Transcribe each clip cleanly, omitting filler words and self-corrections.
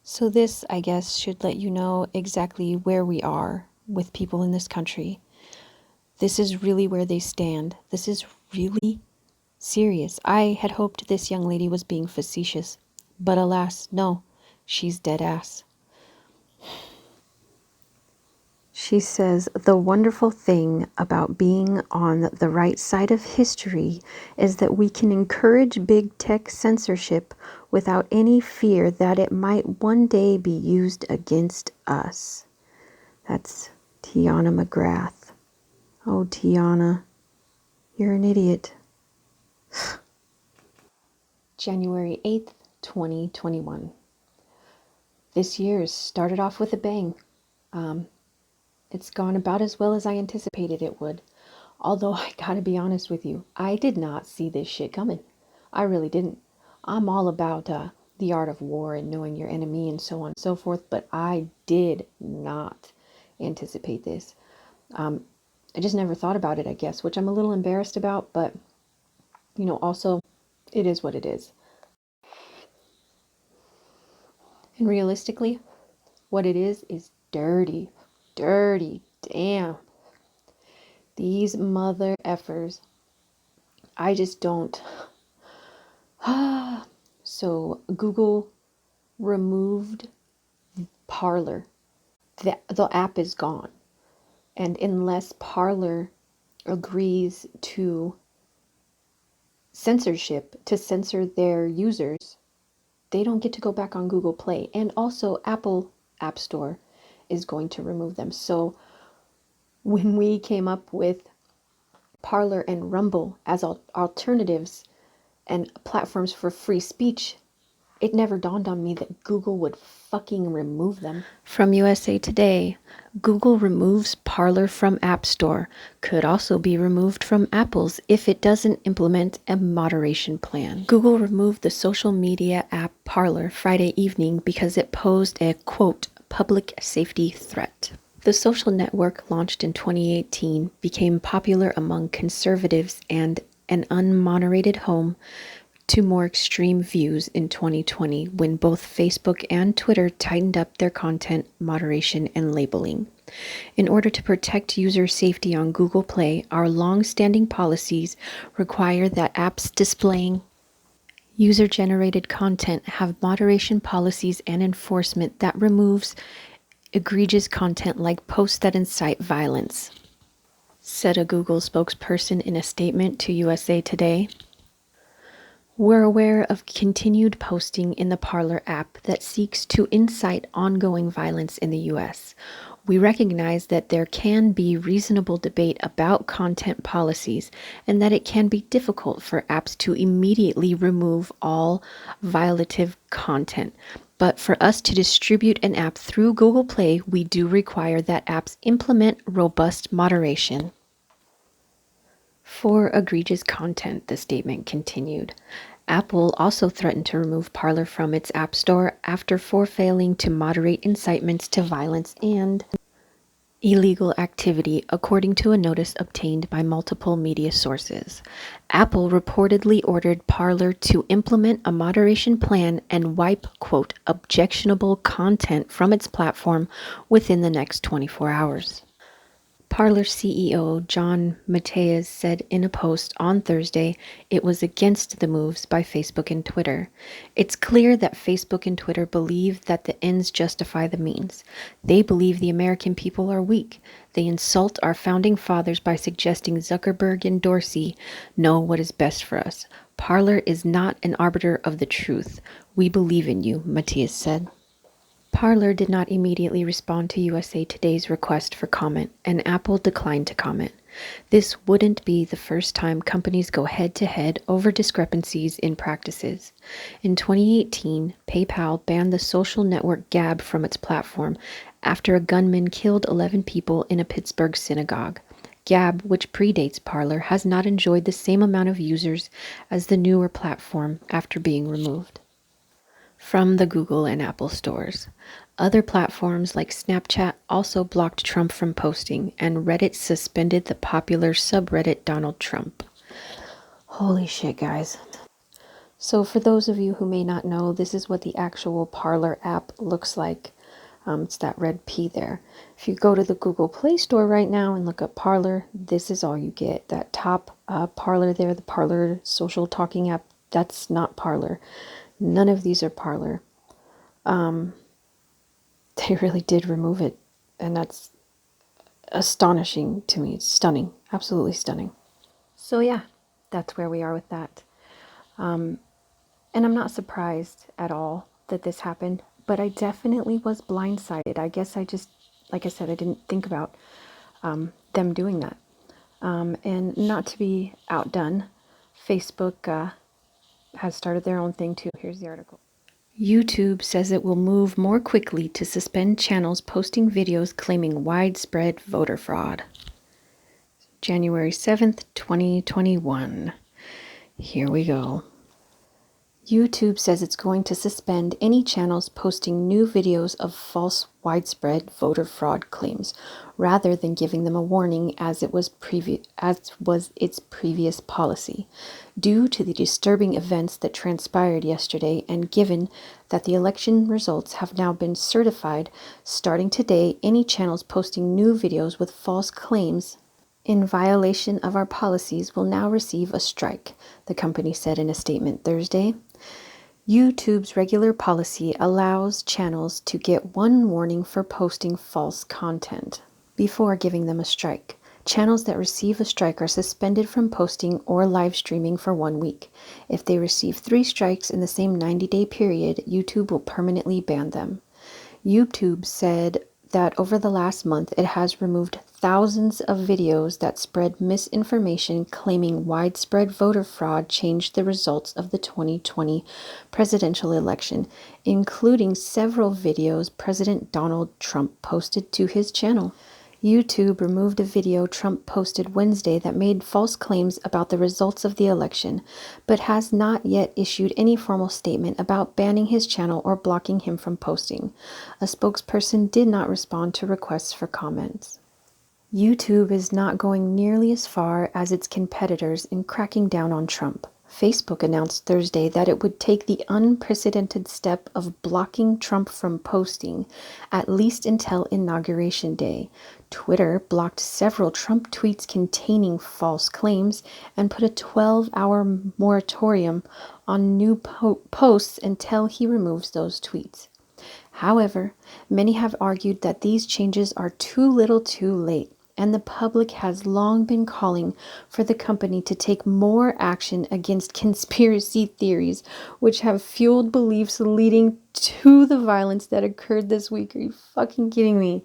So this, I guess, should let you know exactly where we are with people in this country. This is really where they stand. This is really serious. I had hoped this young lady was being facetious, but alas, no, she's dead ass. She says, the wonderful thing about being on the right side of history is that we can encourage big tech censorship without any fear that it might one day be used against us. That's Tiana McGrath. Oh, Tiana, you're an idiot. January 8th, 2021. This year started off with a bang. It's gone about as well as I anticipated it would. Although I gotta be honest with you, I did not see this shit coming. I really didn't. I'm all about the art of war and knowing your enemy and so on and so forth, but I did not anticipate this. I just never thought about it, I guess, which I'm a little embarrassed about, but, also, it is what it is. And realistically, what it is dirty. Dirty. Damn. These mother effers. I just don't. So Google removed Parlor. The app is gone. And unless Parlor agrees to censorship, to censor their users, they don't get to go back on Google Play. And also Apple App Store is going to remove them. So when we came up with Parlor and Rumble as alternatives and platforms for free speech, it never dawned on me that Google would fucking remove them. From USA Today, Google removes Parlor from App Store. Could also be removed from Apple's if it doesn't implement a moderation plan. Google removed the social media app Parlor Friday evening because it posed a, quote, public safety threat. The social network, launched in 2018, became popular among conservatives and an unmoderated home to more extreme views in 2020 when both Facebook and Twitter tightened up their content moderation and labeling. In order to protect user safety on Google Play, our long-standing policies require that apps displaying user-generated content have moderation policies and enforcement that removes egregious content like posts that incite violence, said a Google spokesperson in a statement to USA Today. We're aware of continued posting in the Parlor app that seeks to incite ongoing violence in the U.S. We recognize that there can be reasonable debate about content policies and that it can be difficult for apps to immediately remove all violative content. But for us to distribute an app through Google Play, we do require that apps implement robust moderation. For egregious content, the statement continued. Apple also threatened to remove Parlor from its App Store after failing to moderate incitements to violence and illegal activity, according to a notice obtained by multiple media sources. Apple reportedly ordered Parlor to implement a moderation plan and wipe, quote, objectionable content from its platform within the next 24 hours. Parlor CEO John Matthias said in a post on Thursday it was against the moves by Facebook and Twitter. It's clear that Facebook and Twitter believe that the ends justify the means. They believe the American people are weak. They insult our founding fathers by suggesting Zuckerberg and Dorsey know what is best for us. Parlor is not an arbiter of the truth. We believe in you, Matthias said. Parlor did not immediately respond to USA Today's request for comment, and Apple declined to comment. This wouldn't be the first time companies go head-to-head over discrepancies in practices. In 2018, PayPal banned the social network Gab from its platform after a gunman killed 11 people in a Pittsburgh synagogue. Gab, which predates Parlor, has not enjoyed the same amount of users as the newer platform after being removed from the Google and Apple stores. Other platforms like Snapchat also blocked Trump from posting, and Reddit suspended the popular subreddit Donald Trump. Holy shit, guys. So for those of you who may not know, this is what the actual Parlor app looks like. It's that red P there. If you go to the Google Play Store right now and look up Parlor, this is all you get. That top Parlor there, the Parlor social talking app, that's not Parlor. None of these are Parlor. They really did remove it, and that's astonishing to me. It's stunning, absolutely stunning. So yeah, that's where we are with that. And I'm not surprised at all that this happened, but I definitely was blindsided. I guess I just, like I said, I didn't think about them doing that. And not to be outdone, Facebook has started their own thing too. Here's the article. YouTube says it will move more quickly to suspend channels posting videos claiming widespread voter fraud. January 7th, 2021. Here we go. YouTube says it's going to suspend any channels posting new videos of false widespread voter fraud claims, rather than giving them a warning as was its previous policy. Due to the disturbing events that transpired yesterday, and given that the election results have now been certified, starting today, any channels posting new videos with false claims in violation of our policies will now receive a strike, the company said in a statement Thursday. YouTube's regular policy allows channels to get one warning for posting false content before giving them a strike. Channels that receive a strike are suspended from posting or live streaming for 1 week. If they receive 3 strikes in the same 90-day period, YouTube will permanently ban them. YouTube said that over the last month it has removed thousands of videos that spread misinformation claiming widespread voter fraud changed the results of the 2020 presidential election, including several videos President Donald Trump posted to his channel. YouTube removed a video Trump posted Wednesday that made false claims about the results of the election, but has not yet issued any formal statement about banning his channel or blocking him from posting. A spokesperson did not respond to requests for comments. YouTube is not going nearly as far as its competitors in cracking down on Trump. Facebook announced Thursday that it would take the unprecedented step of blocking Trump from posting, at least until Inauguration Day. Twitter blocked several Trump tweets containing false claims and put a 12-hour moratorium on new posts until he removes those tweets. However, many have argued that these changes are too little too late, and the public has long been calling for the company to take more action against conspiracy theories, which have fueled beliefs leading to the violence that occurred this week. Are you fucking kidding me?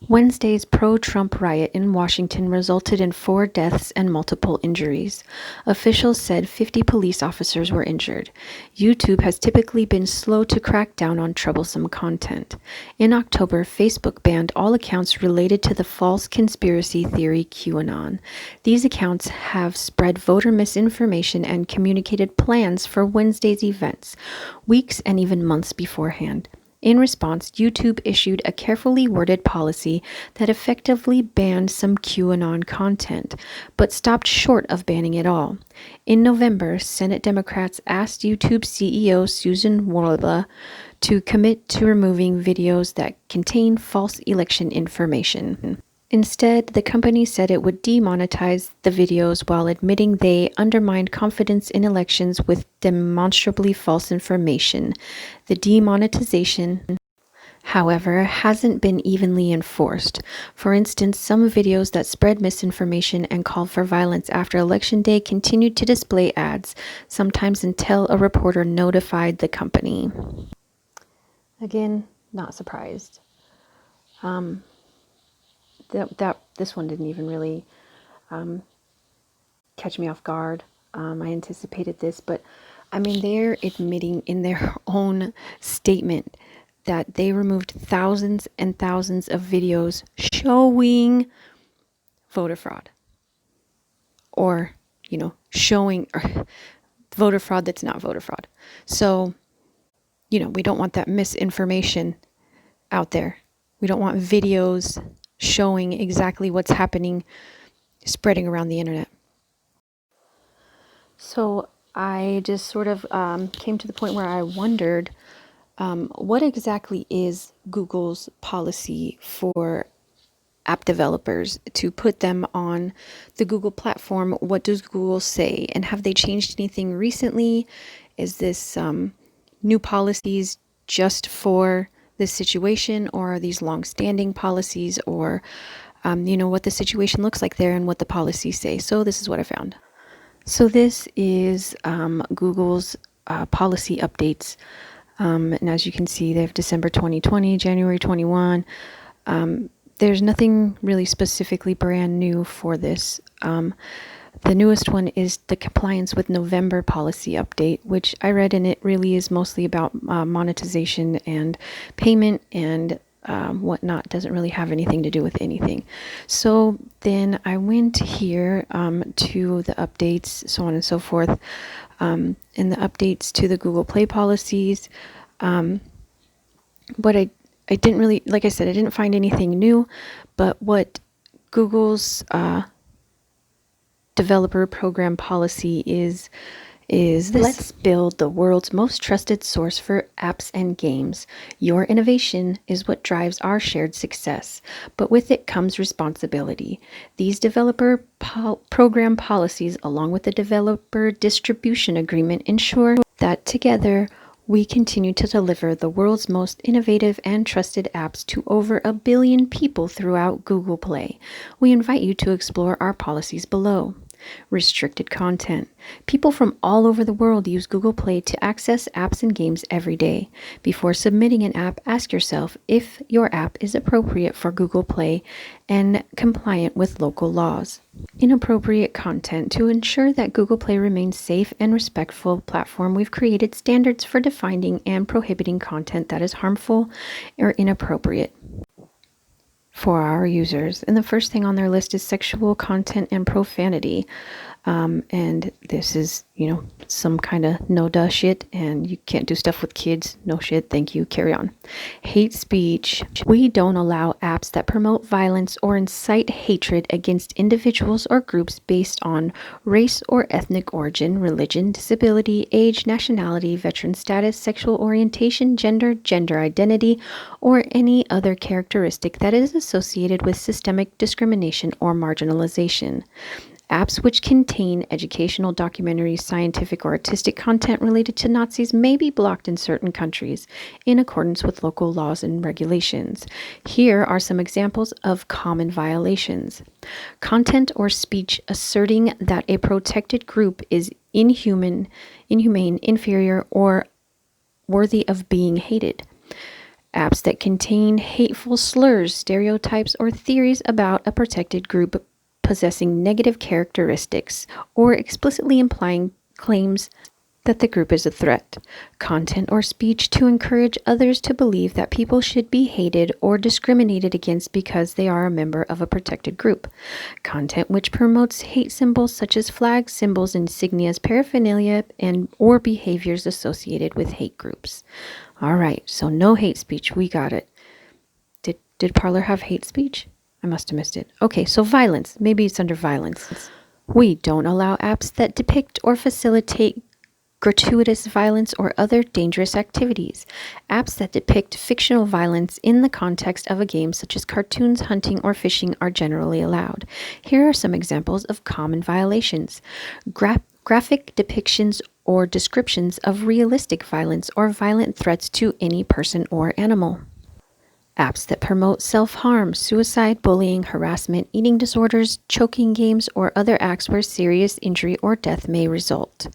Wednesday's pro-Trump riot in Washington resulted in 4 deaths and multiple injuries. Officials said 50 police officers were injured. YouTube has typically been slow to crack down on troublesome content. In October, Facebook banned all accounts related to the false conspiracy theory QAnon. These accounts have spread voter misinformation and communicated plans for Wednesday's events, weeks and even months beforehand. In response, YouTube issued a carefully worded policy that effectively banned some QAnon content, but stopped short of banning it all. In November, Senate Democrats asked YouTube CEO Susan Warla to commit to removing videos that contain false election information. Instead, the company said it would demonetize the videos while admitting they undermined confidence in elections with demonstrably false information. The demonetization, however, hasn't been evenly enforced. For instance, some videos that spread misinformation and called for violence after Election Day continued to display ads, sometimes until a reporter notified the company. Again, not surprised. This one didn't even really catch me off guard. I anticipated this, but I mean, they're admitting in their own statement that they removed thousands and thousands of videos showing voter fraud, or showing voter fraud that's not voter fraud. So we don't want that misinformation out there. We don't want videos showing exactly what's happening spreading around the internet. So I just sort of came to the point where I wondered what exactly is Google's policy for app developers to put them on the Google platform? What does Google say? And have they changed anything recently? Is this new policies just for this situation, or are these long-standing policies, or what the situation looks like there and what the policies say? So this is what I found. So this is Google's policy updates. And as you can see, they have December 2020, January 21. There's nothing really specifically brand new for this. The newest one is the compliance with November policy update, which I read, and it really is mostly about monetization and payment and whatnot. Doesn't really have anything to do with anything. So then I went here to the updates, so on and so forth, and the updates to the Google Play policies. But I didn't really, like I said, I didn't find anything new, but what Google's developer program policy is this. Let's build the world's most trusted source for apps and games. Your innovation is what drives our shared success, but with it comes responsibility. These developer program policies, along with the developer distribution agreement, ensure that together we continue to deliver the world's most innovative and trusted apps to over 1 billion people throughout Google Play. We invite you to explore our policies below. Restricted content. People from all over the world use Google Play to access apps and games every day. Before submitting an app, ask yourself if your app is appropriate for Google Play and compliant with local laws. Inappropriate content. To ensure that Google Play remains safe and respectful platform, we've created standards for defining and prohibiting content that is harmful or inappropriate for our users. And the first thing on their list is sexual content and profanity. And this is, some kind of no duh shit, and you can't do stuff with kids. No shit. Thank you. Carry on. Hate speech. We don't allow apps that promote violence or incite hatred against individuals or groups based on race or ethnic origin, religion, disability, age, nationality, veteran status, sexual orientation, gender identity, or any other characteristic that is associated with systemic discrimination or marginalization. Apps which contain educational, documentaries, scientific, or artistic content related to Nazis may be blocked in certain countries in accordance with local laws and regulations. Here are some examples of common violations. Content or speech asserting that a protected group is inhumane, inferior, or worthy of being hated. Apps that contain hateful slurs, stereotypes, or theories about a protected group possessing negative characteristics or explicitly implying claims that the group is a threat. Content or speech to encourage others to believe that people should be hated or discriminated against because they are a member of a protected group. Content which promotes hate symbols such as flags, symbols, insignias, paraphernalia, or behaviors associated with hate groups. All right, so no hate speech. We got it. Did Parlor have hate speech? I must have missed it. Okay, so violence. Maybe it's under violence. We don't allow apps that depict or facilitate gratuitous violence or other dangerous activities. Apps that depict fictional violence in the context of a game, such as cartoons, hunting, or fishing, are generally allowed. Here are some examples of common violations. Graphic depictions or descriptions of realistic violence or violent threats to any person or animal. Apps that promote self-harm, suicide, bullying, harassment, eating disorders, choking games, or other acts where serious injury or death may result.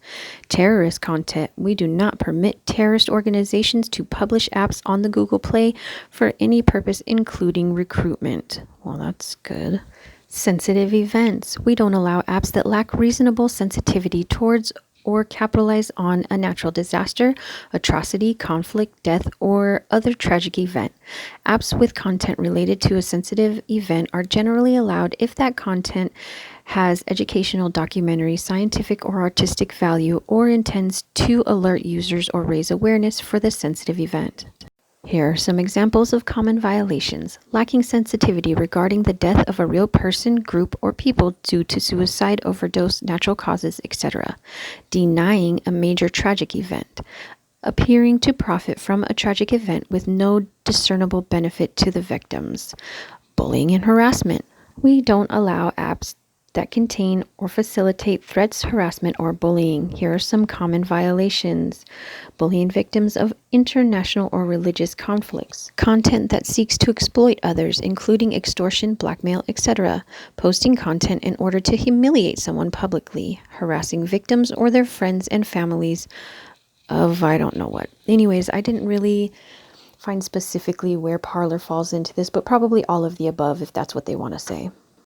Terrorist content. We do not permit terrorist organizations to publish apps on the Google Play for any purpose, including recruitment. Well, that's good. Sensitive events. We don't allow apps that lack reasonable sensitivity towards or capitalize on a natural disaster, atrocity, conflict, death, or other tragic event. Apps with content related to a sensitive event are generally allowed if that content has educational, documentary, scientific, or artistic value or intends to alert users or raise awareness for the sensitive event. Here are some examples of common violations: lacking sensitivity regarding the death of a real person, group, or people due to suicide, overdose, natural causes, etc. Denying a major tragic event. Appearing to profit from a tragic event with no discernible benefit to the victims. Bullying and harassment. We don't allow apps that contain or facilitate threats, harassment, or bullying. Here are some common violations: bullying victims of international or religious conflicts, content that seeks to exploit others, including extortion, blackmail, etc., posting content in order to humiliate someone publicly, harassing victims or their friends and families of I don't know what. Anyways, I didn't really find specifically where Parlor falls into this, but probably all of the above if that's what they want to say.